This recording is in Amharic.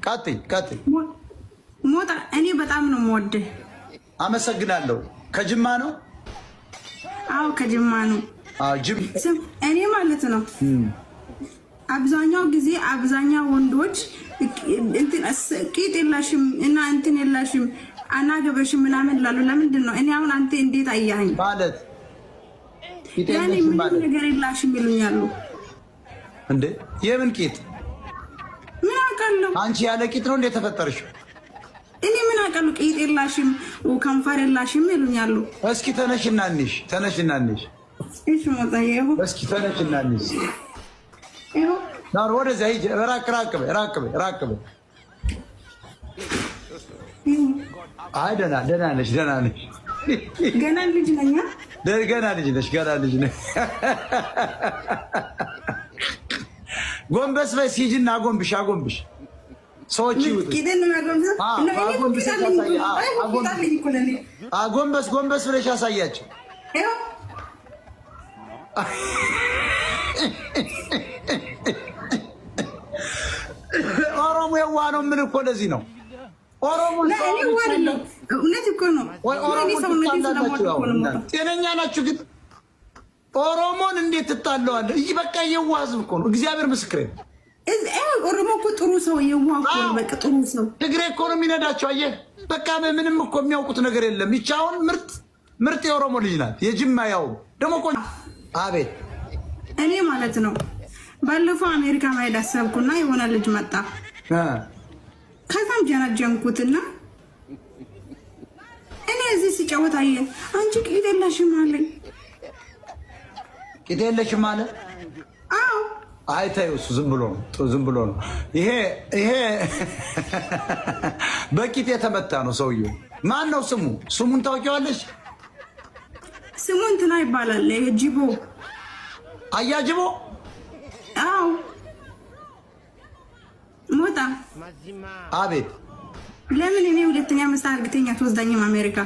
ቀጥይ ሞጣ እኔ በጣም ነው የምወድህ። አመሰግናለሁ። ከጅማ ነው? አዎ ከጅማ ነው። እኔ ማለት ነው አብዛኛው ጊዜ አብዛኛው ወንዶች እንትን ቂጥ የላሽም እና እንትን የላሽም አናገበሽም ምናምን ላሉ ለምንድን ነው? እኔ አሁን አንተ እንዴት አያኸኝ ማለት ያኔ ምን ነገር የላሽም ይሉኛሉ እንዴ? የምን ቂጥ? ምን አውቃለሁ። አንቺ ያለ ቂጥ ነው እንዴ ተፈጠርሽው? እኔ ምን አውቃለሁ። ቂጥ የላሽም ከንፈር የላሽም ይሉኛሉ። እስኪ ተነሽና እንሽ እሺ ሞጣዬ ይኸው እስኪ ተነሽና እንሽ ይኸው ናር ወደዛ ሂጅ። ራቅ በይ አይ ደህና ነሽ ገና ልጅ ነኝ ጎንበስ በይ ሂጂና አጎንብሽ ሰዎች ይውጡ ጎንበስ ብለሽ ያሳያቸው ኦሮሞ የዋህ ነው። ምን እኮ ለዚህ ነው ኦሮሞ ጤነኛ ናችሁ ግን ኦሮሞን እንዴት ትጣለዋለህ? በቃ የዋህ ህዝብ እኮ ነው። እግዚአብሔር ምስክሬ ኦሮሞ እኮ ጥሩ ሰው የዋህ እኮ ነው። በቃ ጥሩ ሰው ትግሬ እኮ ነው የሚነዳቸው። አየህ በቃ ምንም እኮ የሚያውቁት ነገር የለም። ይቻውን ምርጥ የኦሮሞ ልጅ ናት። የጅማ ያው ደግሞ እኮ አቤት እኔ ማለት ነው ባለፈው አሜሪካ መሄድ አሰብኩና የሆነ ልጅ መጣ። ከዛም ጀነጀንኩትና እኔ እዚህ ሲጫወት አየን። አንቺ ቂጥ የለሽም አለኝ። ቂጥ የለሽም አለ? አዎ። አይ ተይው፣ እሱ ዝም ብሎ ነው። ይሄ በቂጥ የተመታ ነው ሰውየው። ማን ነው ስሙ? ስሙን ታውቂዋለሽ? ስሙ እንትና ይባላል። ጅቦ አያጅቦ። አዎ ሞጣ አቤት። ለምን እኔ ሁለተኛ መስራት አርግተኛ ትወስዳኝም አሜሪካ?